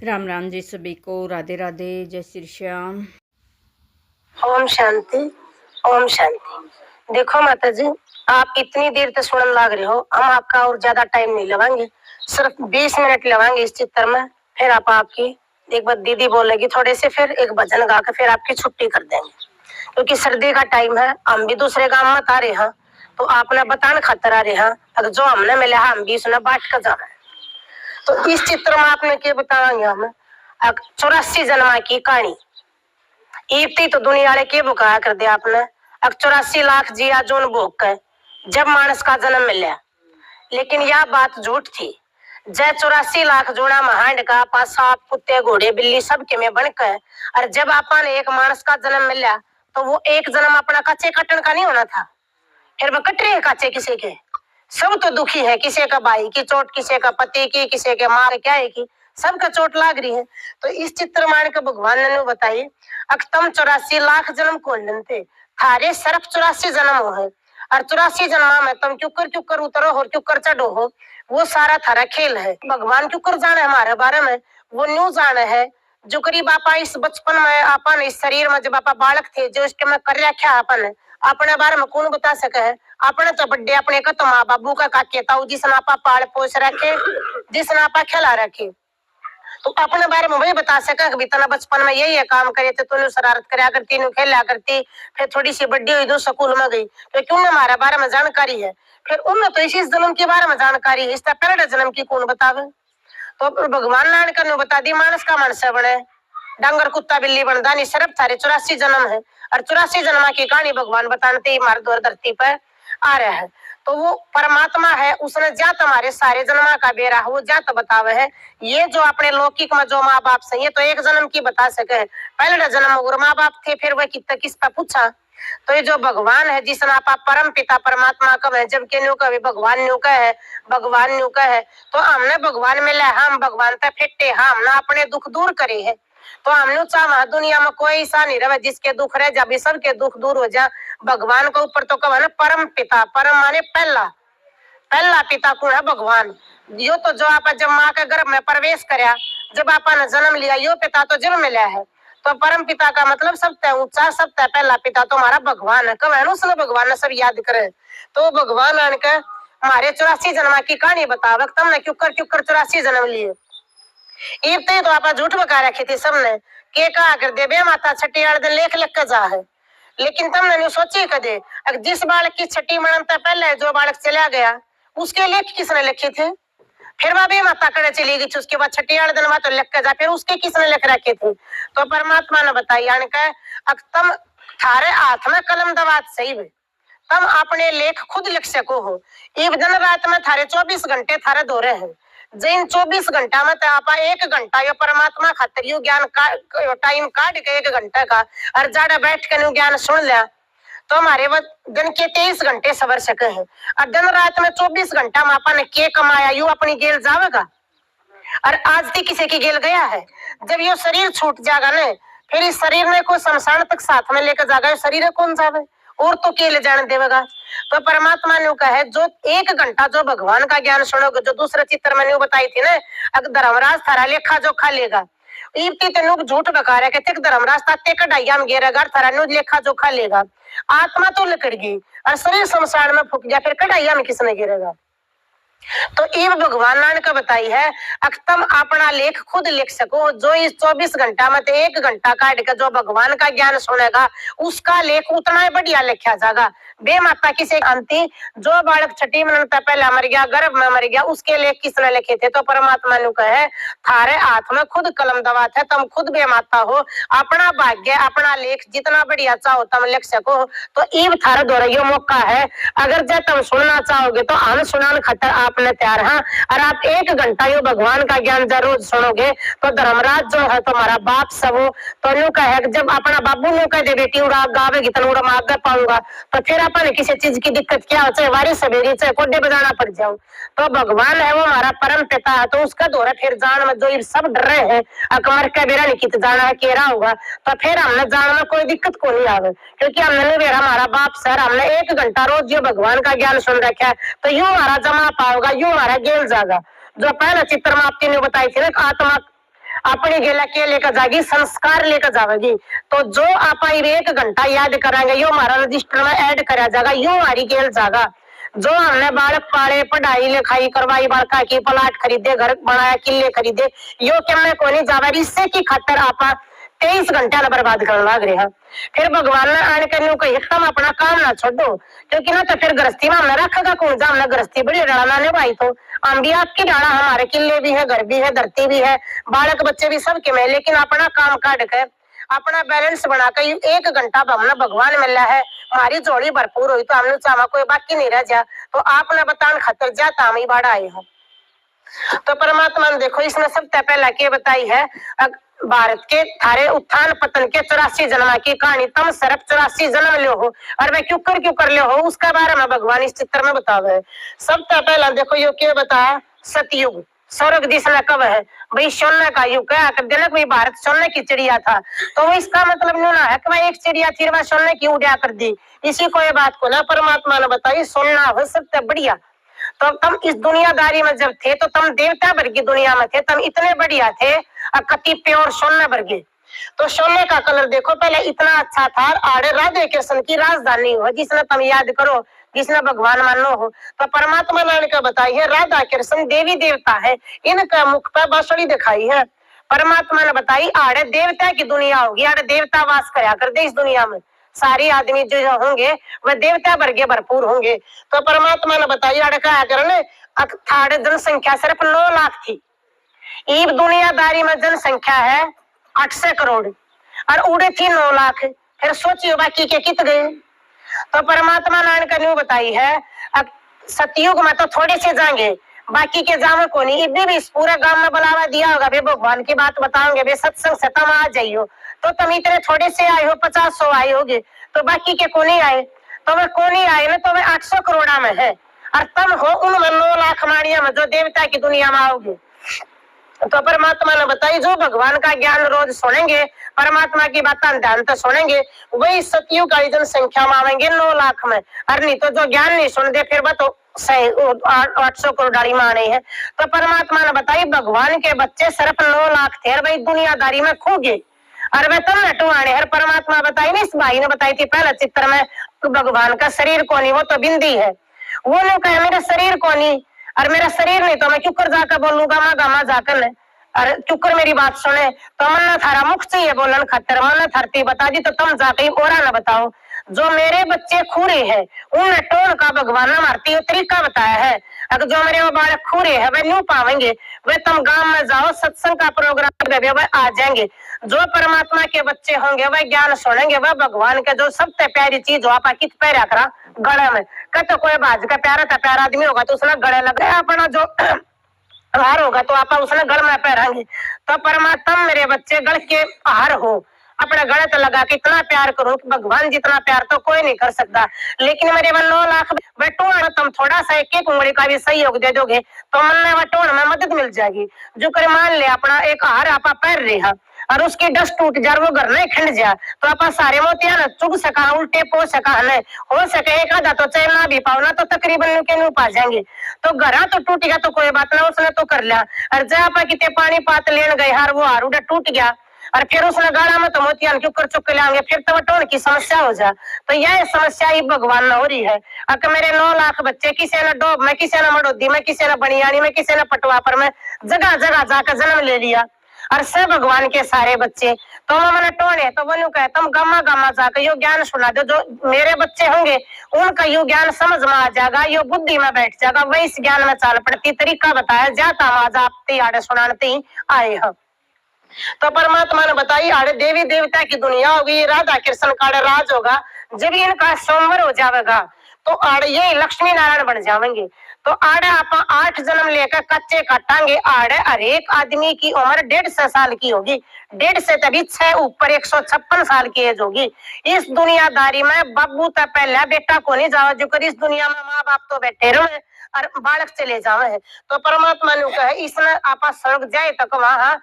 राम राम जी सभी को, राधे राधे, जय श्री श्याम। ओम शांति, ओम शांति। देखो माता जी, आप इतनी देर तक सुनने लग रहे हो, हम आपका और ज्यादा टाइम नहीं लगाएंगे, सिर्फ 20 मिनट लगाएंगे इस चित्र में। फिर आपकी एक बार दीदी बोलेगी थोड़े से, फिर एक भजन गा के फिर आपकी छुट्टी कर देंगे, क्योंकि सर्दी का टाइम है। हम भी दूसरे गांव में आ रहे हैं, तो आपने बताने खातर आ रहे हैं। अगर जो हमने मिला है हम भी उसने बांट कर जाना है। तो इस चित्र में आपने क्या बताएंगे हमें? 84 जन्मा की कहानी। इतनी तो दुनिया वाले के बुकाया कर दिया आपने। अब 84 लाख जिया जोन भोग के जब मानस का जन्म मिला, लेकिन यह बात झूठ थी। जय 84 लाख जोड़ा महांड का पासा कुत्ते घोड़े बिल्ली सब के में बनकर, और जब आपन एक मानस का जन्म मिला तो वो एक जन्म अपना कच्चे कटन का नहीं होना था। फिर वो कट रहे कच्चे किसी के, सब तो दुखी है। किसी का भाई की चोट, किसी का पति की, किसी के माँ क्या है की, सबका चोट लाग रही है। तो इस चित्र मान के भगवान ने बताइए, अक्तम 84 लाख जन्म कौन लेते थारे सिर्फ 84 जन्म हो है, और 84 जन्मा में तुम क्यों कर उतरो हो, क्यों कर चढ़ो हो, वो सारा थारा खेल है। भगवान क्यों कर जाने हमारे बारे में, वो न्यू जाने है। जो करीब आपा इस बचपन में अपन इस शरीर में जब आपा बालक थे, जो इसके में कर रखा अपन अपने बारे में कौन बता सके है। अपने तो बड्डे अपने का तो माँ बाबू का काके ताऊ जिसने आपा पाल पोस रखे, जिसने आपा खिला रखे, तो अपने बारे में वही बता सका कि तना बचपन में यही काम करे थे, तूने शरारत कराया करती, नु खेला करती। फिर थोड़ी सी बड़ी हुई, दो स्कूल में गई, तो क्यों हमारे बारे में जानकारी है। फिर उनमें तो इसी जन्म के बारे में जानकारी है, इसका पहले जन्म की कौन बतावे। तो भगवान नारायण कर बता दी, मानस का मनुष्य बने, डांगर कुत्ता बिल्ली बनदा नहीं, सिर्फ थारे 84 जन्म है। और 84 जन्म की कहानी भगवान बताते ही हमारे द्वार धरती पर आ रहा है। तो वो परमात्मा है, उसने जात हमारे सारे जन्मा का बेरा है, वो जात बतावे है। ये जो अपने लौकिक में जो माँ बाप से, ये तो एक जन्म की बता सके है। पहले जन्म और माँ बाप थे, फिर वह किस पर पूछा। तो ये जो भगवान है, जिसने आप परम पिता परमात्मा कब है, जबकि न्यू कभी भगवान न्यू का है, भगवान न्यू का है। तो हमने भगवान मिला, हम भगवान तक फिटे, हम ना अपने दुख दूर करे है। तो हमने चाहा दुनिया में कोई ऐसा नहीं रहे जिसके दुख रह जा, सबके दुख दूर हो जा। भगवान के ऊपर तो कहा ना परम पिता, परम माने पहला, पहला पिता कौन है? भगवान। यो तो जो आप जब माँ के गर्भ में प्रवेश करया, जब आपने जन्म लिया, यो पिता तो जन्म मिला है। तो परम पिता का मतलब सबसे ऊंचा, सबसे पहला पिता तो हमारा भगवान है। कब है ना उसने भगवान ने सब याद करे। तो भगवान आनके हमारे 84 जन्मा की कहानी बतावक, तुमने क्यों कर 84 जन्म लिए। इतने तो आप झूठ बका रखी थी सबने, के कहा कर दे बे माता छठी वाले दिन लेख लिख कर जा है। लेकिन तुमने नहीं सोची कदे, जिस बालक की छठी मनता पहले जो बालक चला गया, उसके लेख किसने लिखे थे। फिर वह बे माता करे चली गई, उसके बाद छठी वाले दिन तो लिख कर जा, फिर उसके किसने लिख रखे थे। तो परमात्मा ने बताई यानी कह, तुम थारे हाथ में कलम दवात सही है, तुम अपने लेख खुद लिख सको हो। एक दिन रात में थारे 24 घंटे थारे दौरे हैं, जिन 24 घंटा में आप 1 घंटा यो परमात्मा खातिर यू ज्ञान का टाइम काट के 1 घंटा का, और जाड़ा बैठ के ज्ञान सुन लिया, तो हमारे वो दिन के 23 घंटे सवर सके हैं। और दिन रात में 24 घंटा में आपने के कमाया, यू अपनी गेल जावेगा। और आज भी किसी की गेल गया है। जब ये शरीर छूट जाएगा ने, फिर इस शरीर ने को शमशान तक साथ में लेकर जाएगा, शरीर कौन जावे और तो के ले जाने देवेगा। तो परमात्मा ने कहा जो 1 घंटा जो भगवान का ज्ञान सुनोगे, जो दूसरे चित्र मैंने बताई थी ना, अगर धर्मराज थारा लेखा जोखा लेगा, इतनी तेनु झूठ बका रहा कहते धर्मराज ताते कढ़ाइया में गिरेगा, थारा न्यू लेखा जोखा लेगा। आत्मा तो लकड़ गई और शरीर शमशान में फूक गया, फिर कढ़ाइया में किसने गिरेगा। तो ये भगवान ने का बताई है, तुम अपना लेख खुद लिख सको। जो इस 24 घंटा में 1 घंटा काट के जो भगवान का ज्ञान सुनेगा, उसका लेख उतना ही बढ़िया लिखा जाएगा। बे माता किसी अंति जो बालक छठी मिनट पहले मर गया, गर्भ में मर गया, उसके लेख किसने लिखे थे। तो परमात्मा ने कहे थारे हाथ में खुद कलम दवात है, तुम खुद बे माता हो, अपना भाग्य अपना लेख जितना बढ़िया चाहो तुम लिख सको। तो ईब थारा दोहरा मौका है, अगर जब तुम सुनना चाहोगे तो हम सुनाने खतर आपने तैयार है। और आप 1 घंटा यो भगवान का ज्ञान जरूर सुनोगे, तो धर्मराज जो है तुम्हारा बाप सब हो, तो न्यू कहे जब अपना बाबू न्यू कह दे बेटी उड़ा गावेगी तो उड़ा मार पाऊंगा, तो फिर अपन किसी चीज की दिक्कत क्या हो, चाहे वारी सवेरी चाहे कोडे बजाना पड़ जाओ। तो भगवान है वो हमारा परम पिता है, तो उसका दौरा फिर जान में जो ये सब डर रहे हैं अकमर का बेरा लिखित जाना है केरा होगा, तो फिर हमने जान में कोई दिक्कत को नहीं आवे, क्योंकि हमने बेरा हमारा बाप सर, हमने 1 घंटा रोज ये भगवान का ज्ञान सुन रखा है, तो यूं हमारा जमा पाओगा, यूं हमारा गेल जाएगा। जो पहले चित्र में आपकी ने बताई थी ना, आत्मा अपनी गेला के लेकर जाएगी, संस्कार लेकर जावेगी। तो जो आप 1 घंटा याद कराएंगे यो हमारा रजिस्टर में ऐड करा जाएगा, यो हमारी गेल जाएगा। जो हमने बालक पाले, पढ़ाई लिखाई करवाई, बालका की प्लाट खरीदे, घर बनाया, किले खरीदे, यो क्या मैं कोई नहीं जावा, इससे की खातर आप 23 घंटा बर्बाद करने लग रहे हैं। फिर भगवान ने आने करने को तुम अपना काम ना छोड़ो, क्योंकि ना तो फिर गृहस्थी में हमने रखेगा कौन सा, हमने गृहस्थी बड़ी डाला ने भाई। तो हम भी आपकी डाला, हमारे किले भी है, घर भी है, धरती भी है, बालक बच्चे भी सबके में, लेकिन अपना काम काट कर अपना बैलेंस बनाकर 1 घंटा हमने भगवान मिला है, हमारी जोड़ी भरपूर हुई तो हमने चाहा कोई बाकी नहीं रह जा। तो आपने बतान खतर जाता हम ही बाढ़ आए हो। तो परमात्मा ने देखो इसने सबसे पहला के बताई है भारत के थारे उत्थान पतन के 84 जन्म की कहानी, तुम सिर्फ 84 जन्म लो हो और मैं क्यों कर ले हो, उसका बारे में भगवान इस चित्र में बतावे। सबसे पहला देखो यो क्या बताया, सतयुग स्वर्ग दिशा कब है भाई, सोने का युग है। जनक भाई भारत सोने की चिड़िया था, तो इसका मतलब न्यू ना है कि भाई एक चिड़िया थी वह सोने की उड़ा कर दी, इसी को ये बात को ना परमात्मा ने बताई सोना हो सबसे बढ़िया। तो तुम इस दुनियादारी में जब थे तो तुम देवता भर की दुनिया में थे, तुम इतने बढ़िया थे और कति प्योर सोने भर के। तो सोने का कलर देखो पहले इतना अच्छा था, आड़े राधे कृष्ण की राजधानी हो जिसने तुम याद करो, जिसने भगवान मानो हो। तो परमात्मा ने का बताई है राधा कृष्ण देवी देवता है, इनका मुख पर बांसुरी दिखाई है। परमात्मा ने बताई आड़े देवता की दुनिया होगी, आड़े देवता वास कराया कर दे इस दुनिया में, सारी आदमी जो होंगे वह देवता वर्गे भरपूर होंगे। तो परमात्मा ने बताई आड़े क्या करने, थाड़े जनसंख्या सिर्फ 9 लाख थी, ईब दुनियादारी में जनसंख्या है 800 करोड़ और उड़े थी 9 लाख, फिर सोचियो बाकी के कित गए। तो परमात्मा ने न्यू बताई है सतयुग में तो थोड़े से जाएंगे, बाकी के जामे को नहीं। इधर भी इस पूरे गांव में बुलावा दिया होगा, वे भगवान की बात बताओगे, वे सत्संग से तुम आ जाइयो। तो तुम इतने थोड़े से आए हो, 50-100 आए होगे, तो बाकी के को नहीं आए, तो वे को नहीं आए ना, तो वे 800 करोड़ा में है और तुम हो उनमें 9 लाख माड़िया में जो देवता की दुनिया में आओगे। तो परमात्मा ने बताई जो भगवान का ज्ञान रोज सुनेंगे, परमात्मा की बातें ध्यान से सुनेंगे, वही सतयुग का जनसंख्या में आवेंगे 9 लाख में। और नहीं तो जो ज्ञान नहीं सुनते फिर वह तो 800 करोड़ माने हैं। तो परमात्मा ने बताई भगवान के बच्चे सिर्फ 9 लाख थे और वही दुनियादारी में खो गए और वे तुम नटवाने। हर परमात्मा बताई ना, इस भाई ने बताई थी पहले चित्र में, तो भगवान का शरीर कौन ही, वो तो बिंदी है। वो लोग कहे मेरा शरीर कौन ही, और मेरा शरीर नहीं तो मैं क्यों कर जाकर बोलूंगा मैं गामा जाकर, अरे चुकर मेरी बात सुने। तो मन थारा मुख चाहिए बोलन खतर, मन थरती बता दी तो तुम जाके और ना बताओ। जो मेरे बच्चे खूरे हैं उन टोन का भगवान ने मारती तरीका बताया है। अगर जो मेरे वो बालक खूरे है वे न्यू पावेंगे, वे तुम गांव में जाओ सत्संग का प्रोग्राम वे आ जाएंगे। जो परमात्मा के बच्चे होंगे वह ज्ञान सुनेंगे, वह भगवान के जो सबसे प्यारी चीज हो आप कित पैरा करा गले में, कहते कोई बाज का प्यारा था प्यारा आदमी होगा तो उसने गले लग गया अपना जो हार होगा तो आप उसने गल में पहराएंगे। तो परमात्मा मेरे बच्चे गल के हार हो, अपने गले तो लगा के इतना प्यार करो कि भगवान जितना प्यार तो कोई नहीं कर सकता। लेकिन मेरे 9 लाख बटोड़ तुम थोड़ा सा एक उंगली का भी सहयोग दे दोगे तो मन में बटोड़ में मदद मिल जाएगी। जो कर मान ले अपना एक हार आप पैर रहा और उसकी डस्ट टूट जा, वो घर नहीं खिंड जा, तो आप सारे मोतिया न चुग सका उल्टे पो सका है, हो सके एक आधा तो चैन ना भी पाओ ना तो तकरीबन के नहीं पा जाएंगे। तो घरा तो टूट गया तो कोई बात ना, उसने तो कर लिया। और जहाँ पर कितने पानी पात लेन गए हार वो हार उड़ा टूट गया और फिर उसने गाड़ा में तो मोतियान क्यों कर चुक लाएंगे, फिर तो टोन की समस्या हो जा। तो यह समस्या ही भगवान न हो रही है। अगर मेरे 9 लाख बच्चे किसी ने डोब में, किसी ने मड़ोदी में, किसी ने बनियानी में, किसी ने पटवापर में जगह जगह जाकर जन्म ले लिया और सब भगवान के सारे बच्चे। तो मैंने टोने तो वो कहे तुम गामा गामा जाकर यो ज्ञान सुना दो, जो मेरे बच्चे होंगे उनका यो ज्ञान समझ में आ जाएगा, यो बुद्धि में बैठ जाएगा, वही इस ज्ञान में चाल पड़ती तरीका बताया जाता आज आप आड़े सुनाते आए हैं। तो परमात्मा ने बताई आड़े देवी देवता की दुनिया होगी, राधा कृष्ण का राज होगा। जब इनका सोमवार हो जाएगा तो आड़े ये लक्ष्मी नारायण बन जाएंगे। तो आड़े आप 8 जन्म लेकर कच्चे काटांगे। आड़े हर एक आदमी की उम्र 150 साल की होगी, 150 से तभी 6 ऊपर 156 साल की एज होगी। इस दुनियादारी में बाबू तो पहले बेटा को नहीं जावा, जो कर इस दुनिया में माँ बाप तो बैठे रहे और बालक चले जावे है। तो परमात्मा ने कहा इसमें आप स्वर्ग जाए तक वहां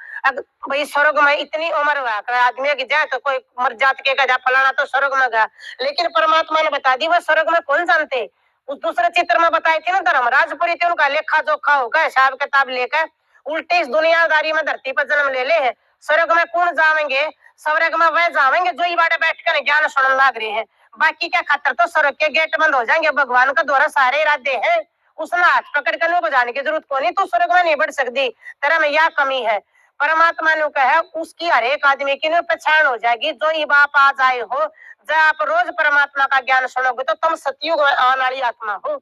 भाई स्वर्ग में इतनी उम्र हुआ आदमी की जाए तो कोई मर जात के जा फलाना तो स्वर्ग में गया। लेकिन परमात्मा ने बता दी वह स्वर्ग में कौन जानते। उस दूसरे चित्र में बताई थी ना धर्मराजपुरी थे, उनका लेखा जोखा होगा हिसाब किताब लेकर उल्टे इस दुनियादारी में धरती पर जन्म ले ले है। स्वर्ग में कौन जावेंगे? स्वर्ग में वह जावेंगे जो इबाड़े बैठ कर ज्ञान सुनने लाग रहे हैं। बाकी क्या खातर तो स्वर्ग के गेट बंद हो जाएंगे। भगवान का द्वारा सारे इरादे हैं, उसने हाथ पकड़ कर को जाने की जरूरत को नहीं। तू स्वर्ग में नहीं बढ़ सकती, तेरा में यह कमी है। परमात्मा ने कहा उसकी हर एक आदमी की पहचान हो जाएगी। जो ये बाप आज आए हो, जब आप रोज परमात्मा का ज्ञान सुनोगे तो तुम सतयुग में आने वाली आत्मा हो।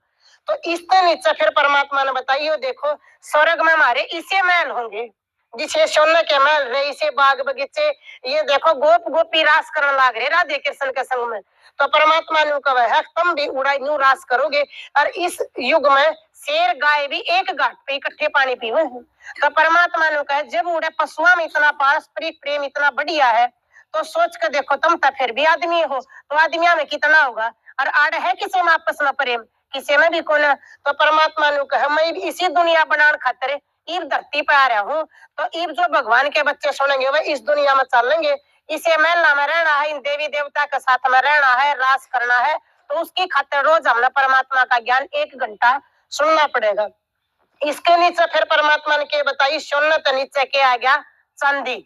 तो इससे नीचे फिर परमात्मा ने बताइए, देखो स्वर्ग में हमारे इसे महल होंगे जिसे सोने के महल रहे, इसे बाग बगीचे। ये देखो गोप गोपी रास करने लाग रहे राधे कृष्ण के संग में। तो परमात्मा ने कहा है तुम भी उड़ाई न्यू रास करोगे। और इस युग में शेर गाय भी एक घाट पे इकट्ठे पानी पीवे हैं। तो परमात्मा ने कहा जब उड़े पशुओं में इतना पारस्परिक प्रेम इतना बढ़िया है, तो सोच कर देखो तुम तो फिर भी आदमी हो, तो आदमियों में कितना होगा। और आड़ है किसी में आपस में प्रेम, किसी में भी कौन है। तो परमात्मा ने कहा मैं इसी दुनिया बनाने खातिर ईब धरती पे आ रहा हूँ। तो ईब जो भगवान के बच्चे सुनेंगे वह इस दुनिया में चलेंगे। इसे महला में रहना है, इन देवी देवता के साथ में रहना है, रास करना है। तो उसकी खातिर रोज हमने परमात्मा का ज्ञान 1 घंटा सुनना पड़ेगा। इसके नीचे फिर परमात्मा ने के बताई सोने तो नीचे के आ गया चांदी।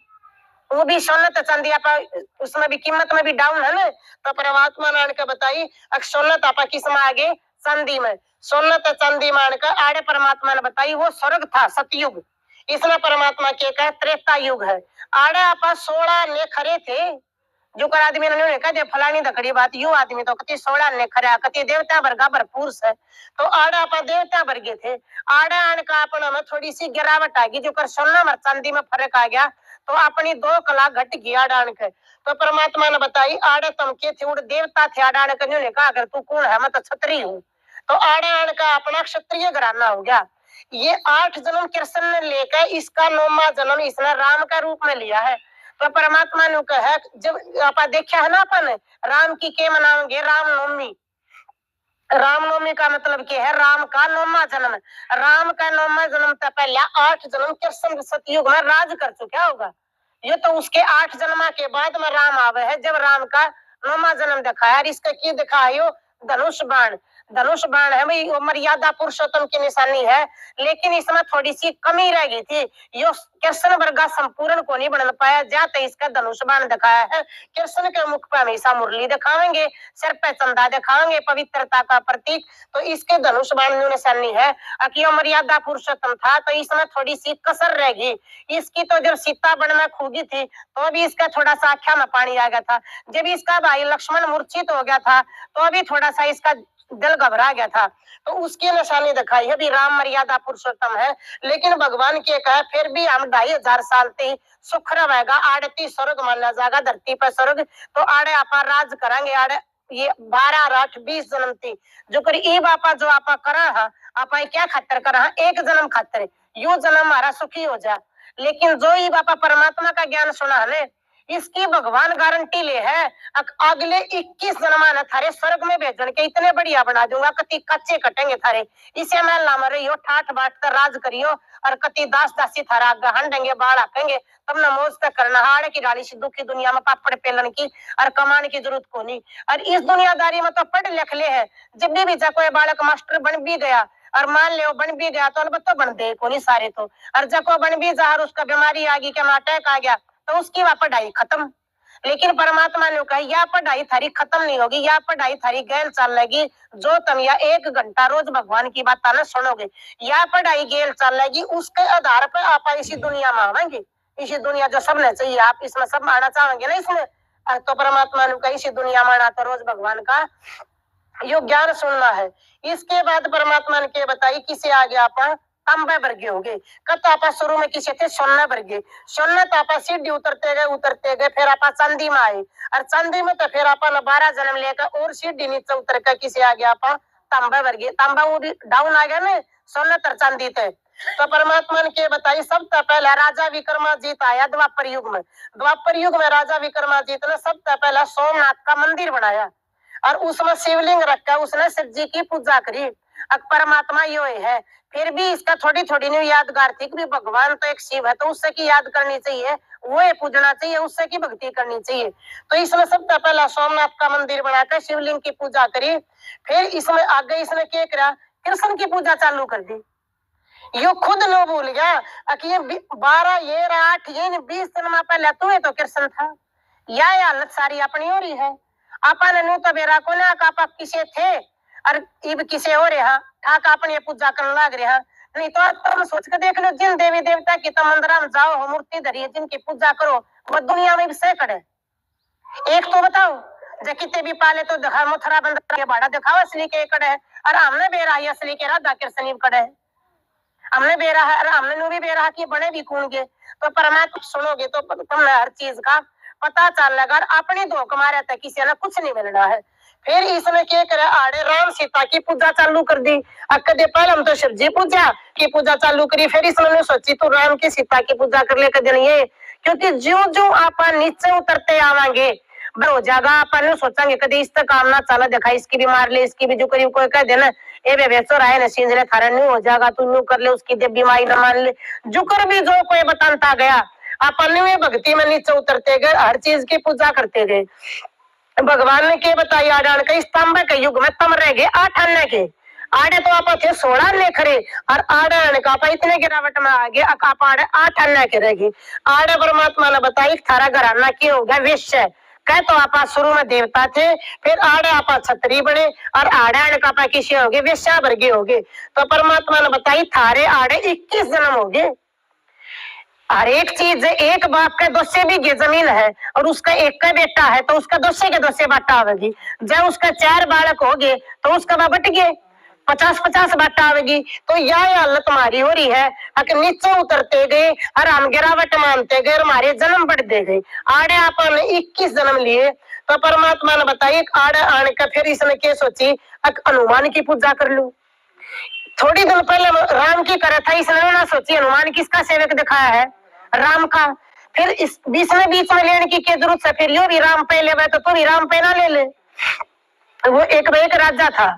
वो भी सोने तो चांदी आपा उसमें भी कीमत में भी डाउन है ना। तो परमात्मा ने के बताई सोने तो आपा किस में आगे चांदी में। सोने तो चांदी मान कर आड़े परमात्मा ने बताई वो स्वर्ग था सतयुग। इसमें परमात्मा के कहे त्रेता युग है। आड़े आपा 16 ने खरे थे जो कर आदमी ने कहा दे फलानी दखड़ी बात यू आदमी तो कति 16 ने खरा कति देवता वर्गा भरपूर से। तो आड़ा आपा देवता वर्गे थे। आड़ा आने का अपना में थोड़ी सी गिरावट आ गई जो कर सोना और चांदी में फर्क आ गया। तो अपनी 2 कला घट गई आड़ान के। तो परमात्मा ने बताई आड़े तुम के थे उड़ देवता थे। आड़ान के ने कहा अगर तू कौन है मैं तो क्षत्रिय हूँ। तो आड़ान का अपना क्षत्रिय घराना हो गया। ये 8 जन्म कृष्ण ने लेकर इसका 9वां जन्म इसने राम का रूप में लिया है। तो परमात्मा ने कहा जब आप देखा है ना अपन राम की के मनाओगे रामनवमी। रामनवमी का मतलब क्या है? राम का 9वां जन्म। राम का 9वां जन्म था पहले 8 जन्म कृष्ण सतयुग में राज कर चुका होगा। ये तो उसके 8 जन्मा के बाद में राम आवे है जब राम का 9वां जन्म दिखाया। इसका की दिखायो धनुष बाण। धनुष बाण है भाई मर्यादा पुरुषोत्तम की निशानी है। लेकिन इसमें थोड़ी सी कमी रह गई थी। यो कृष्ण वर्गा संपूर्ण को नहीं बन पाया जाते इसका धनुष बाण दिखाया है। कृष्ण के मुख पर हमेशा मुरली दिखाएंगे, सिर पे चंदा दिखाएंगे पवित्रता का प्रतीक। तो इसके धनुष बाण निशानी है। अकियो मर्यादा पुरुषोत्तम था तो इसमें थोड़ी सी कसर रह गई। इसकी तो जब सीता वन में खूदी थी तो अभी इसका थोड़ा सा आँखों में पानी आ गया था। जब इसका भाई लक्ष्मण मूर्छित हो गया था तो अभी थोड़ा सा इसका दिल घबरा गया था। तो उसकी निशानी दिखाई है। अभी राम मर्यादा पुरुषोत्तम है। लेकिन भगवान के कहा फिर भी हम 2500 साल तक सुख रहेगा। आड़ती स्वर्ग माना जाएगा धरती पर स्वर्ग। तो आड़े आपा राज करेंगे। आड़े ये 12 और 8 20 जन्म थी जो कर ई बापा जो आपा करा है आपा क्या खातर करा है? 1 जन्म खातर यू जन्म हमारा सुखी हो जा। लेकिन जो ई बापा परमात्मा का ज्ञान सुना है इसकी भगवान गारंटी ले है अगले 21 जन्म न थारे स्वर्ग में भेजन के इतने बढ़िया बना दूंगा कति कच्चे कटेंगे थारे। इसे मैं लाम रही ठाठ बाट कर राज करियो और कति दास दासी थारा गहन देंगे बाढ़ आकेंगे तब न मोज तक करना। हाड़ की डाली सी दुखी दुनिया में पापड़ पेलन की और कमाने की जरूरत को नहीं। और इस दुनियादारी में तो पढ़ लिख ले है। जब भी जा कोई बालक मास्टर बन भी गया और मान ले बन भी गया तो अलबत्ता बन दे को नहीं सारे तो। और जब को बन भी जा उसका बीमारी आ गई क्या अटैक आ गया तो उसकी वह पढ़ाई खत्म। लेकिन परमात्मा ने कहा यह पढ़ाई थारी खत्म नहीं होगी, यह पढ़ाई थारी गैल चलेगी। जो तुम या 1 घंटा रोज भगवान की बात न सुनोगे यह पढ़ाई गैल चलेगी। उसके आधार पर आप इसी दुनिया में आवेंगे। इसी दुनिया जो सबने चाहिए आप इसमें सब आना चाहेंगे ना इसमें। तो परमात्मा ने कहा इसी दुनिया में आना तो रोज भगवान का यो ज्ञान सुनना है। इसके बाद परमात्मा ने के बताई किसे आगे आप तांबे वर्गे हो गए। कब आपा शुरू में किसी थे सोना वर्गे। सोना तो आपा सीढ़ी उतरते गए फिर आपा चांदी में आए और चांदी में तो फिर आपा 12 जन्म लेकर और सीढ़ी नीचे उतर कर किसे आ गया आपा तांबे वर्गे। तांबा वो भी डाउन आ गया ना सोना तर चांदी थे। तो परमात्मा ने के बताई सबसे पहला राजा विक्रमाजीत आया द्वापर युग में। द्वापर युग में राजा विक्रमाजीत ने सबसे पहला सोमनाथ का मंदिर बनाया और उसमें शिवलिंग रखा उसने शिव जी की पूजा करी। अब परमात्मा यो है। फिर भी इसका थोड़ी थोड़ी न्यू यादगार थी कि भगवान तो एक शिव है तो उससे की याद करनी चाहिए, वो पूजना चाहिए, उससे की भक्ति करनी चाहिए। तो इसमें सबसे पहला सोमनाथ का मंदिर बनाकर शिवलिंग की पूजा करी। फिर इसमें आगे इसने क्या करा? कृष्ण की पूजा चालू कर दी। यो खुद नो भूल गया कि ये 12 ये 8 ये 20 जन्म पहले तू तो कृष्ण था। या हालत सारी अपनी हो रही है। आपा ने तो बेरा को ना आप किसे थे और इब किसे हो रहा ठाक अपनी पूजा करने लग रहा। नहीं तो तुम सोच के देख लो, जिन देवी देवता की तुम मंदिर में जाओ हो, मूर्ति धरिए, जिनकी पूजा करो, वो दुनिया में भी सैकड़ है। एक तो बताओ जो कितने भी पाले तो दिखा मथुरा बंदर के बाड़ा दिखाओ असली के एकड़ है, और हमने बेरा असली के राधा कृष्ण कड़ है। हमने बेरा है, हमने नु भी बेरा कि बड़े भी कून गए। तो परमात्मा सुनोगे तो तुमने हर चीज का पता चल लगा। अपनी धोख मारे तक किसी ने कुछ नहीं मिल रहा है। फिर इसमें क्या करे, आड़े राम सीता की पूजा चालू कर दी। कदे पहले हम तो शिव जी पूजा की पूजा चालू करी, फिर इसमें सोची तो राम की सीता की पूजा कर ले कदे नहीं है। क्योंकि जो जो आप नीचे उतरते आवांगे हो जाएगा। अपन सोचेंगे कभी इस तक काम ना चला, देखा इसकी भी मार ले, इसकी भी जो करीब कोई कह देना ए बे बेचो रहा है ना सींजरे थारा नहीं हो जाएगा, तू न्यू कर ले, उसकी दे बीमारी न मान ले, जो कर भी जो कोई बताता गया। अपन ने भक्ति में नीचे उतरते गए, हर चीज की पूजा करते गए। भगवान ने क्या बताया, आडान के स्तंभ के युग में तम रह गए 8 अन्य के। आड़े तो आप थे 16 ने खरे, और आड़े का आप इतने गिरावट में आ गए, आप आड़े 8 अन्य के रह गए। आड़े परमात्मा ने बताई थारा घराना क्या हो गया विश्व कह। तो आप शुरू में देवता थे, फिर आड़े आप छतरी बने, और आड़े का आप किसी हो गए वेश्या वर्गी हो गए। तो परमात्मा ने बताई थारे आड़े 21 जन्म हो गए। हर एक चीज एक बाप का 200 बीघे जमीन है, और उसका एक का बेटा है तो उसका 200 बाटा आवेगी। जब उसका 4 बालक हो गए तो उसका बट गए 50-50 बाटा आवेगी। तो यह हालत हमारी हो रही है कि नीचे उतरते गए और हम गिरावट मानते गए, हमारे जन्म बढ़ते गए। आड़े आपने 21 जन्म लिए। तो परमात्मा ने बताई आड़े आने का फिर इसने क्या सोची, हनुमान की पूजा कर लू। थोड़ी दिन पहले राम की करे था, इसने ना सोची हनुमान किसका सेवक दिखाया है, राम का। फिर इस बीच में लेने की क्या जरूरत है, फिर यो भी राम पे ले तो भी राम पे ना ले ले। वो एक राजा था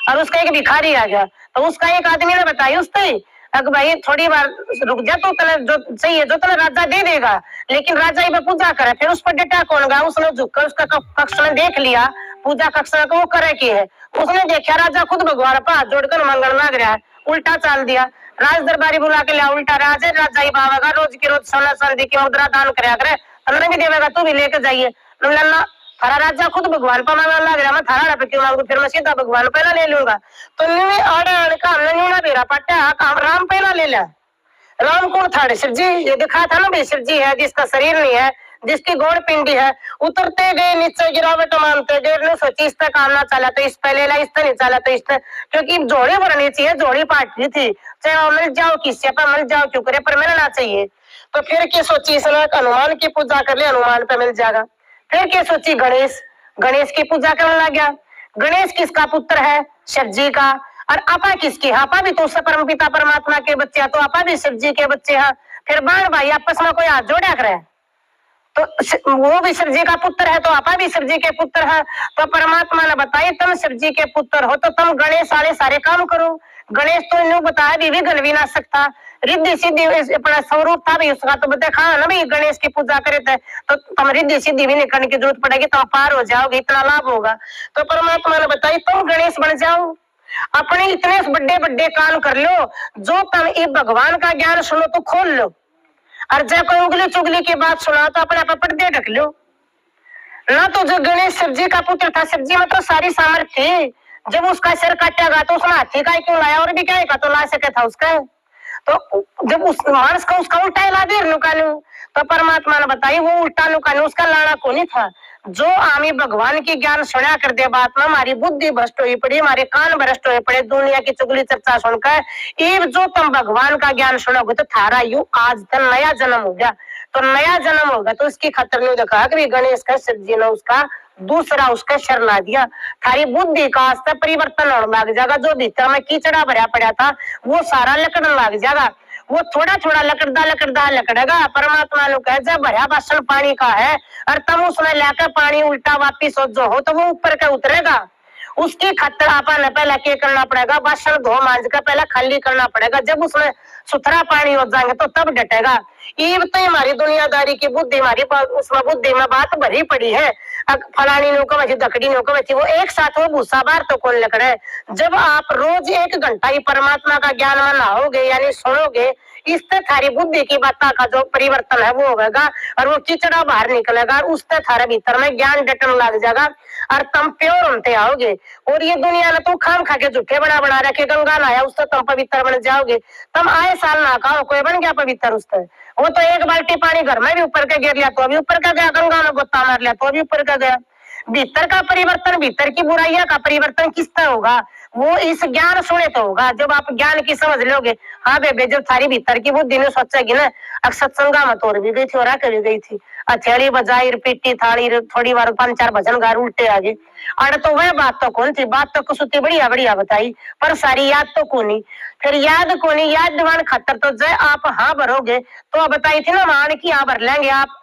और उसका एक भिखारी आ गया, तो उसका एक आदमी ने बताई उससे अगर भाई थोड़ी बार रुक जा, तो तने जो चाहिए जो तने राजा दे देगा, लेकिन राजा ही पूजा करे। फिर उस पर डेटा कौन गा, उसने झुककर उसका कक्ष में देख लिया, पूजा कक्ष में वो करे की है। उसने देखा राजा खुद भगवान पर हाथ जोड़कर मंगल मांग रहा है, उल्टा चाल दिया। राज दरबारी बुला के लिया, उल्टा राजा ही बाबा रोज की रोज सोना चांदी की मुद्रा दान कराया करे, हमने भी देवेगा तू भी लेके जाइए। थारा राजा खुद भगवान पर मांगने लग रहा, मैं थारा पे क्यों मांगू, फिर मैं सीधा भगवान पे ना ले लूंगा। तो न्यू आड़े का हमने न्यू ना बेरा पट्टा काम राम पे ना ले लिया। राम कौन था, शिव जी। ये दिखा था ना भाई शिव जी है जिसका शरीर नहीं है, जिसकी गौड़ पिंडी है। उतरते गए नीचे गिरावट मानते गए, सोची इस तक काम ना चला तो इस पे ले ला, इस तक नहीं चला तो इस तक, क्योंकि जोड़ी भरनी चाहिए, जोड़ी पाटनी थी, चाहे मिल जाओ किससे पर मिल जाओ क्यों करे, पर मिलना चाहिए। तो फिर क्या सोची इसने, हनुमान की पूजा कर ले, हनुमान पे मिल जाएगा। फिर क्या सोची गणेश की पूजा करने लग गया। गणेश किसका पुत्र है, शिव जी का। और आपा किसकी, आपा भी तो उससे परम पिता परमात्मा के बच्चे हैं, तो आपा भी शिव जी के बच्चे हैं। फिर बाण भाई आपस में कोई हाथ जोड़ा करे, तो वो भी शिव जी का पुत्र है, तो आपा भी शिव जी के पुत्र है। तो परमात्मा ने बताया तुम शिव जी के पुत्र हो तो तुम गणेश वाले सारे काम करो। गणेश तो इन्हों बताया भी विघ्न भी ना सकता, रिद्धि सिद्धि अपना स्वरूप था भी उसका, तो देखा ना भाई गणेश की पूजा करे थे तो तुम रिद्धि सिद्धि भी नहीं करने की जरूरत पड़ेगी, तुम पार हो जाओगे, इतना लाभ होगा। तो परमात्मा ने बताया तुम गणेश बन जाओ, अपने इतने बड़े बड़े काम कर लो, जो तुम इस भगवान का ज्ञान सुनो तो खोल लो, और जब कोई उंगली चुगली की बात सुना तो अपने आप पर्दे ढक लो ना। तो जो गणेश शिव जी का पुत्र था, शिव जी में तो सारी सामर्थ्य थी, जब उसका सिर काटेगा तो उसने हाथी का क्यों लाया, और भी क्या का तो ला सके था उसका। तो जब उस मानस का उसका उल्टा ला दे नुकानू, तो परमात्मा ने बताई वो उल्टा नुकानू उसका लाना को नहीं था। जो आमी भगवान की ज्ञान सुना कर दे बात में हमारी बुद्धि भ्रष्ट हुई पड़ी, हमारे कान भ्रष्ट हुए पड़े दुनिया की चुगली चर्चा सुनकर। ये जो तुम भगवान का ज्ञान सुनोगे तो थारा यू आज तक नया जन्म हो गया, तो नया जन्म होगा तो इसकी खतर नहीं देखा कि गणेश का शिव जी ने उसका दूसरा उसका शर ला दिया। थारी बुद्धि का आस्था परिवर्तन होने लग जाएगा, जो भीतर में कीचड़ा भरा पड़ा था वो सारा लकड़ने लग जाएगा, वो थोड़ा थोड़ा लकड़ेगा। परमात्मा ने कहे जब भरा बासन पानी का है और तुम उसमें लाकर पानी उल्टा वापिस जो हो तो वो ऊपर का उतरेगा, उसकी खातर आपा ने पहले क्या करना पड़ेगा, बासन धो मांज कर पहले खाली करना पड़ेगा। जब उसमें सुथरा पानी हो जाएंगे तो तब डटेगा। ईब तो हमारी दुनियादारी की बुद्धि, हमारी उसमें बुद्धि में बात भरी पड़ी है। फलानी नो को बची, दकड़ी नो को बची, वो एक साथ वो भूसा बार तो कौन लकड़े। जब आप रोज 1 घंटा ही परमात्मा का ज्ञान में नहाओगे यानी सुनोगे, इससे थारी बुद्धि की बात का जो परिवर्तन है वो होगा और वो चिचड़ा बाहर निकलेगा और उससे थारे भीतर में ज्ञान डटन लग जाएगा और तुम प्योर होते आओगे। और ये दुनिया ने तो खाम खा के झूठे बना बना रखे, गंगा नहाया उससे तुम पवित्र बन जाओगे। तुम आए साल ना खाओ, कोई बन गया पवित्र उससे। वो तो 1 बाल्टी पानी घर में भी ऊपर के गिर लिया तो अभी ऊपर का गया, गंगा में गोता मार लिया तो अभी ऊपर का गया। भीतर का परिवर्तन, भीतर की बुराइयां का परिवर्तन किससे होगा, वो इस ज्ञान सुने तो होगा। जब आप ज्ञान की समझ लोगे, हाँ बेबे जब थारी भीतर की बुद्धि ने सोचेगी ना, सत्संगा में तोड़ भी गई थी और आके भी गई थी, हथेली बजाई पीटी थाली, थोड़ी बार 5-4 भजन गा उल्टे आगे। अरे तो वह बात तो कौन थी, बात तो कुछ बढ़िया बढ़िया बताई पर सारी याद तो कोनी। फिर याद कोनी, याद दिवान खातर तो जय आप हाँ भरोगे तो बताई थी ना मान की हाँ भर लेंगे आप।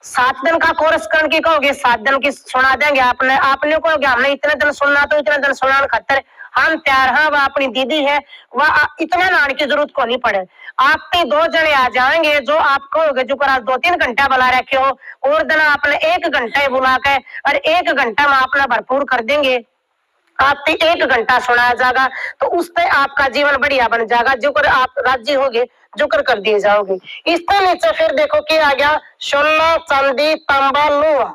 7 दिन का कोर्स करने की कहोगे, 7 दिन की सुना देंगे आपने। आपने कहोगे हमने इतने दिन सुनना तो इतने दिन सुनाने खातर हम तैयार। हाँ वह अपनी दीदी है, वह इतना नान की जरूरत को नहीं पड़े। आप पे 2 जने आ जाएंगे जो आप कहोगे जो कर 2-3 घंटा बुला रखे हो, और दिन आपने 1 घंटा बुला के और 1 घंटा में आपने भरपूर कर देंगे। आपसे 1 घंटा सुनाया जाएगा तो उससे आपका जीवन बढ़िया बन जाएगा, जो कर आप राजी होगे जो कर दिए जाओगे। इसके नीचे फिर देखो क्या आ गया, सोना चांदी तांबा लोहा।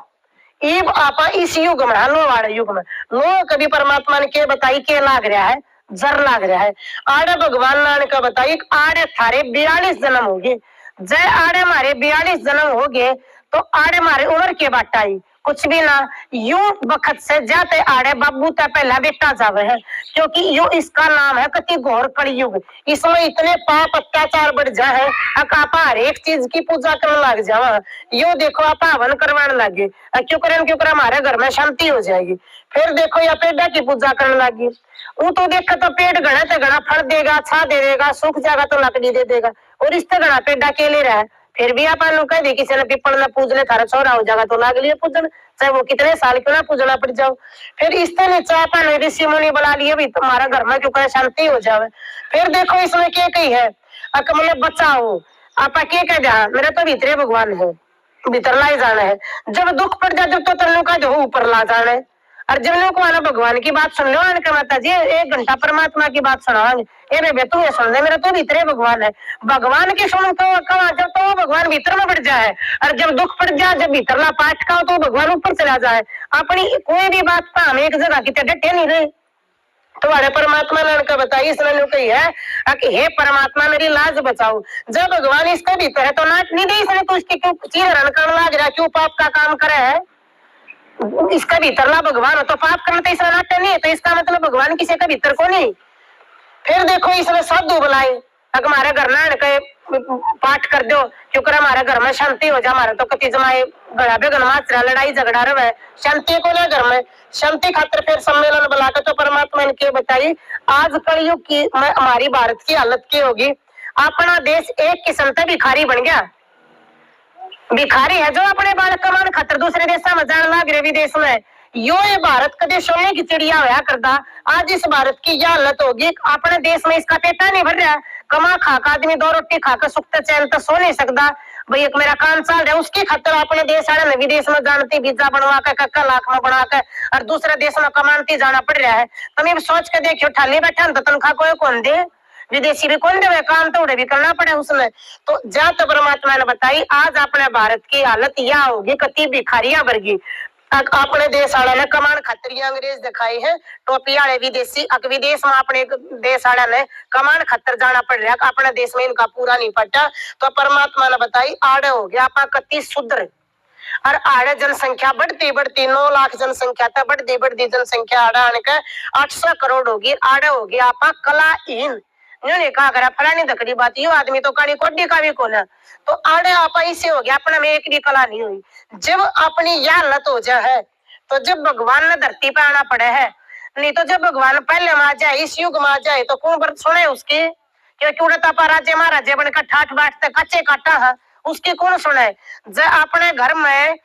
ईब आपा इस युग में, लो वाले युग में लो कभी परमात्मा ने के बताई के लाग रहा है, जर लाग रहा है। आड़े भगवान ने का बताई आड़े थारे 42 जन्म हो गए। जय आड़े मारे 42 जन्म हो गए तो आड़े मारे उम्र के बाटाई कुछ भी ना, यू बखत से जाते आड़े बाबू तक पहला बेटा जावे है, क्योंकि यो इसका नाम है कति घोर कलयुग। इसमें इतने पाप अत्याचार बढ़ जाए आप हर एक चीज की पूजा करने लग जावा। यो देखो आप हवन करवाने लगे, क्यों करें हमारे घर में शांति हो जाएगी। फिर देखो या पेड़ा की पूजा करने लगी, वो तो देखा तो पेड़ घड़ा तो घड़ा फल देगा, छा दे देगा, सूख जाएगा तो लकड़ी दे देगा, और इस तरह घड़ा पेड़ा के ले रहा है। फिर भी आप कह दे किसी ने पिपल में पूज ले थारा छोरा हो जाएगा तो लाग लिए पूजन, चाहे वो कितने साल क्यों ना पूजना पड़ जाओ। फिर इस तरह चापा ने ऋषि मुनि बुला लिए भी तुम्हारा घर में क्यों करे शांति हो जावे। फिर देखो इसमें क्या कही है, मतलब बचाओ आपा क्या कह दिया, मेरा तो भीतरे भगवान है, भीतर ला जाना है। जब दुख पड़ जाए जब तो तेनों का जो ऊपर ला जाना है। और जब लोग वाला भगवान की बात सुन लो उनके माता जी 1 घंटा परमात्मा की बात सुनाओगे, ए बेबे तू ये सुन ले मेरा तो भीतरे भगवान है। भगवान की सुन तो कहा जब तो भगवान भीतर में बढ़ जाए, और जब दुख पड़ जाए जब भीतर ला पाठ का तो भगवान ऊपर चला जाए। अपनी कोई भी बात पर हम एक जगह की डटे नहीं रहे। तो अरे परमात्मा ने उनका बताइए इसने कही है कि हे परमात्मा मेरी लाज बचाओ। जब भगवान इसके भीतर है तो नाट नहीं दे इसने तो उसकी क्यों चीज हरण करने लग रहा, क्यों पाप का काम करे है। इसका भीतर ला भगवान हो तो पाप करना तो इसका नाट्य नहीं है, तो इसका मतलब भगवान किसी का भीतर को नहीं। फिर देखो इसमें साधु बुलाए, अगर हमारे घर ना कहे पाठ कर दो क्योंकि हमारे घर में शांति हो जाए। हमारे तो कति जमाए गड़ा बेगन माचरा लड़ाई झगड़ा रहे, शांति को ना घर में शांति खातिर फिर सम्मेलन बुलाकर तो परमात्मा ने क्या बताई आज कलयुग की हमारी भारत की हालत क्या होगी। अपना देश एक किस्म से भिखारी बन गया, भिखारी है जो अपने बालक कमान खातर दूसरे देशों में जाने लग रहे विदेश में। यो ये भारत कदे सोने की चिड़िया होया करता, आज इस भारत की यह हालत होगी। अपने देश में इसका पेटा नहीं भर रहा, कमा खाकर आदमी 2 रोटी खाकर सुखते चैन तो सो नहीं सकता। भाई एक मेरा काम चल रहा है उसकी खातर अपने देश वाले विदेश में जानती वीजा बनवा कर 1 लाख में बना कर और दूसरे देश में कमानती जाना पड़ रहा है। तुम सोच के देखियो ठाली बैठा तो तनख्वाह कोई कौन दे, विदेशी भी कौन दे, काम तो उड़े भी करना पड़े उसमें। तो जा तो परमात्मा ने बताई आज अपने भारत की हालत यह होगी कति भिखारियां वर्गी। अपने देश वाले ने कमान खातिर अंग्रेज दिखाई है टोपी वाले विदेशी, विदेश में अपने देश वाले ने कमान खातिर जाना पड़ रहा है, अपने देश में इनका पूरा नहीं पटा। तो परमात्मा ने बताई आड़े हो गया अपना कति शुद्र, और आड़े जनसंख्या बढ़ती बढ़ती 9 लाख जनसंख्या था, बढ़ती बढ़ती जनसंख्या आड़े आने का 800 करोड़ होगी। आड़े हो गया आपा कलाहीन, उन्होंने कहा करा फलानी दकड़ी बात यो आदमी तो काली कोडी का भी कोना। तो आड़े आपा इससे हो गया अपने में एक भी कला नहीं हुई। जब अपनी यह हालत हो जाए है तो जब भगवान ने धरती पे आना पड़े है, नहीं तो जब भगवान पहले में आ जाए इस युग में आ जाए तो कौन पर सुने उसकी, क्योंकि उड़ता राज्य महाराजे बन का ठाठ बाट कच्चे काटा है उसकी कौन सुने। जब अपने घर में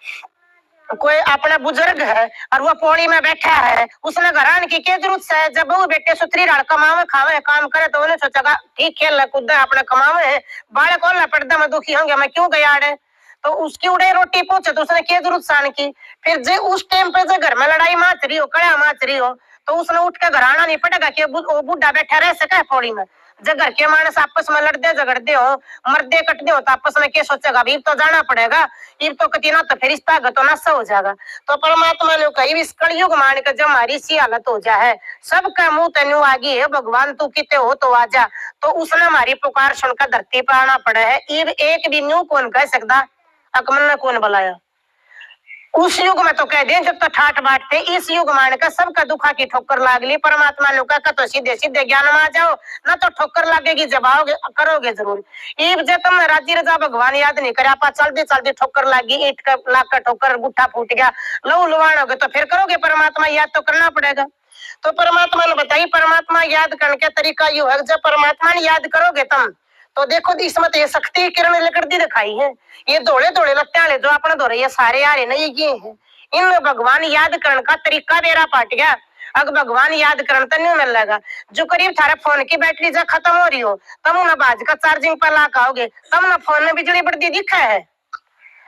कोई अपना बुजुर्ग है और वो पौड़ी में बैठा है, उसने घरान की क्या जरूरत है? जब वो बेटे सुथरी राड़ कमावे खावे काम करे तो उन्हें सोचेगा ठीक खेल कूद अपने कमावे है, बालक और पर्दा में दुखी होंगे, मैं क्यों गया है? तो उसकी उड़े रोटी पहुंचे तो उसने क्या जरूरत सान की? फिर जे उस टाइम पे जो घर में लड़ाई माच रही हो, कड़ा माच रही हो, तो उसने उठ के घर आना नहीं पड़ेगा कि वो बुढ़ा बैठा रह सके पौड़ी में। जब घर के मानस आपस में लड़ते झगड़ते हो, मरदे कटते हो, तो आपस में क्या सोचेगा? अभी तो जाना पड़ेगा, इब तो कती ना तो फिर रिश्ता तो नशा हो जाएगा। तो परमात्मा ने कही इस कलयुग मान के जब हमारी सी हालत हो जाए, सबका मुंह तेनू आगी है, भगवान तू किते हो तो आजा, तो उसने हमारी पुकार सुनकर धरती पर आना पड़ा है। इब एक भी न्यू कौन कह सकता अकमल ने कौन बुलाया? उस युग में तो कह दे जब तो ठाट बाट थे, इस युग मान कर सबका दुखा की ठोकर लाग ली। परमात्मा ने कहा तो सीधे सीधे ज्ञान में आ जाओ, ना तो ठोकर लागेगी, जब आओगे करोगे जरूर। इब जे तुमने राजी रजा भगवान याद नहीं करे, आप चलते चलते ठोकर लागी, ईट का लाग का ठोकर, गुट्ठा फूट गया, लहू लुहानोगे तो फिर करोगे परमात्मा याद तो करना पड़ेगा। तो परमात्मा ने बताई परमात्मा याद करने का तरीका यू है, जब परमात्मा ने याद करोगे तुम तो देखो इसमें तो ये शक्ति किरण लकड़ दी दिखाई है, ये दौड़े दौड़े लत्ते वाले जो अपने दौड़े ये सारे आ रहे ना, ये हैं। इनमें भगवान याद करने का तरीका मेरा पाट गया। अगर भगवान याद करने तो नहीं मिल लगा, जो करीब थारे फोन की बैटरी जब खत्म हो रही हो तब उन्हें बाज का चार्जिंग पर ला आओगे, तब ना फोन में बिजली बढ़ती दिखा है।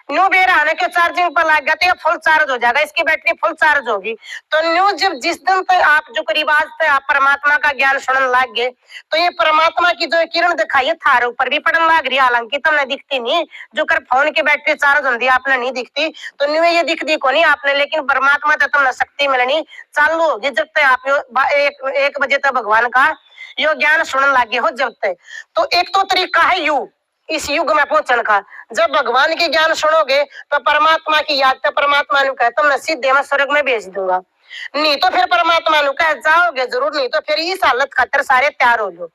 न्यू बेरा आने के चार्जिंग पर लग गया तो ये फुल चार्ज हो जाएगा, इसकी बैटरी फुल चार्ज होगी। तो न्यू जब जिस दिन तक आप जो करीब आज तक आप परमात्मा का ज्ञान सुनने लग गए, तो ये परमात्मा की जो किरण दिखाई है थारे ऊपर भी पड़ने लग रही है, हालांकि तुमने दिखती नहीं, जो कर फोन की बैटरी चार्ज होती है आपने नहीं दिखती, तो न्यू ये दिखती को नहीं आपने, लेकिन परमात्मा तक तुमने शक्ति मिलनी चालू होगी जब तक आप एक बजे तक भगवान का यो ज्ञान सुनने लगे हो जब तक। तो एक तो तरीका है यू इस युग में पहुंचने का, जब भगवान के ज्ञान सुनोगे तो परमात्मा की याद तो परमात्मा ने कहा तुमने सीधे मैं स्वर्ग में भेज दूंगा, नहीं तो फिर परमात्मा ने कहा जाओगे जरूर, नहीं तो फिर इस हालत खातर सारे तैयार हो लो,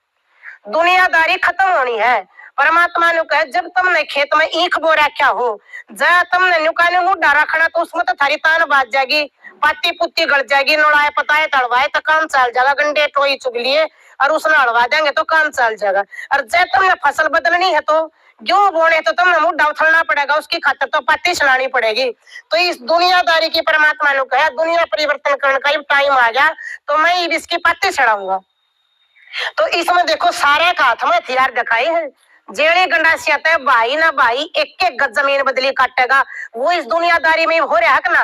दुनियादारी खत्म होनी है। परमात्मा ने कहा जब तुमने खेत में ईख बो रखा हो, जा तुमने नुकाने मुड्ढा रखना तो उसमें तो थारी तान बाज जाएगी, पाती पुत्ती गड़ जाएगी, नोड़ाए पताए तड़वाए तो काम चल जाएगा, गंडे टोई चुग लिए और उसने हड़वा देंगे तो काम चल जाएगा। और जब तुमने फसल बदलनी है तो गेहूं बोने तो तुमने मुड्ढा उछलना पड़ेगा, उसकी खातर तो पत्ती चलानी पड़ेगी। तो इस दुनियादारी की परमात्मा ने कहा दुनिया परिवर्तन करने का टाइम आ गया, तो मैं इसकी पत्ती चढ़ाऊंगा। तो इसमें देखो सारे का हाथ में हथियार दिखाई है, जेड़े गंडासी आता है भाई ना भाई एक एक गज जमीन बदली काटेगा, वो इस दुनियादारी में हो रहा है ना,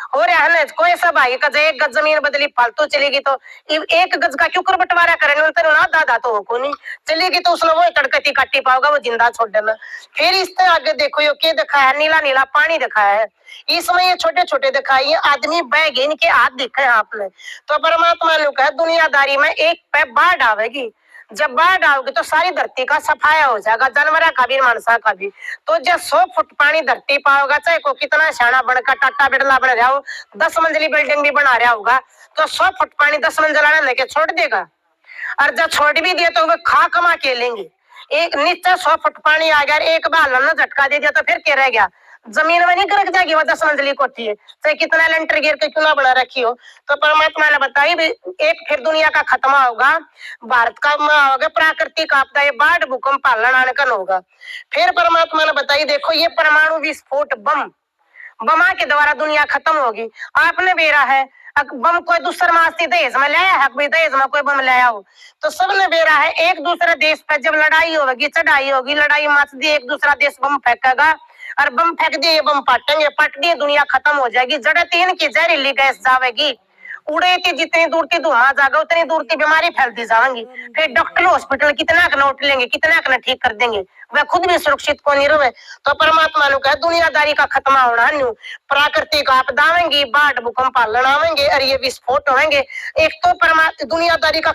हो रहा है ना। कोई सा भाई का एक गज जमीन बदली फालतू चलेगी तो एक गज का क्यों कर बंटवारा करेंगे, उनसे ना दादा तो हो को नहीं चलेगी तो उसने वो तड़कती काटी पाओगा, वो जिंदा छोड़ देना। फिर इससे आगे देखो ये क्या दिखा है, नीला नीला पानी दिखाया है, इसमें ये छोटे छोटे दिखाई है आदमी बैग इनके हाथ दिखे आपने। तो परमात्मा ने कहा दुनियादारी में एक पे बाढ़ आवेगी, जब बाढ़ आओगी तो सारी धरती का सफाया हो जाएगा, जानवरा का भी मानसा का भी। तो जब 100 फुट पानी धरती पाओगा, चाहे को कितना शाना बनकर टाटा बिरला बन रहा हो, 10 मंजिली बिल्डिंग भी बना रहा होगा, तो 100 फुट पानी 10 मंजिला लेके छोड़ देगा। और जब छोड़ भी दिया तो वे खा कमा के लेंगे। एक नीचे 100 फुट पानी आ गया, एक बार ने झटका दे दिया तो फिर क्या रह गया, जमीन में नहीं गरक जाएगी, वो 10 मंजिली कोठी है, चाहे कितना लेंटर गिर के क्यों ना बना रखी हो। तो परमात्मा ने बताई एक फिर दुनिया का खत्म होगा, भारत का होगा प्राकृतिक आपदा, ये बाढ़ भूकंप पालन आनकन होगा। फिर परमात्मा ने बताई देखो ये परमाणु विस्फोट बम बमा के द्वारा दुनिया खत्म होगी। आपने बेरा है बम कोई दूसरा मास्ती दहेज में लाया है, कोई दहेज में कोई बम लाया हो, तो सबने बेरा है एक दूसरे देश पर जब लड़ाई होगी चढ़ाई होगी, लड़ाई मच दी एक दूसरा देश बम फेंकेगा और बम फेंक दिए बम पाटेंगे, पट दिए दुनिया खत्म हो जाएगी। जड़े तीन की जहरीली गैस जावेगी, उड़े थी जितनी दूर थी धुआं जाएगा उतनी दूर की बीमारी फैलती जाएंगी। फिर डॉक्टर हॉस्पिटल कितना का नोट लेंगे, कितना का ठीक कर देंगे, वह खुद भी सुरक्षित को नहीं रहे। तो परमात्मा ने कहा दुनियादारी का खत्मा होना न्यू, प्राकृतिक आपदा आवेंगी, बाढ़ भूकंप आवेंगे और ये विस्फोट होंगे। एक तो परमात्मा दुनियादारी का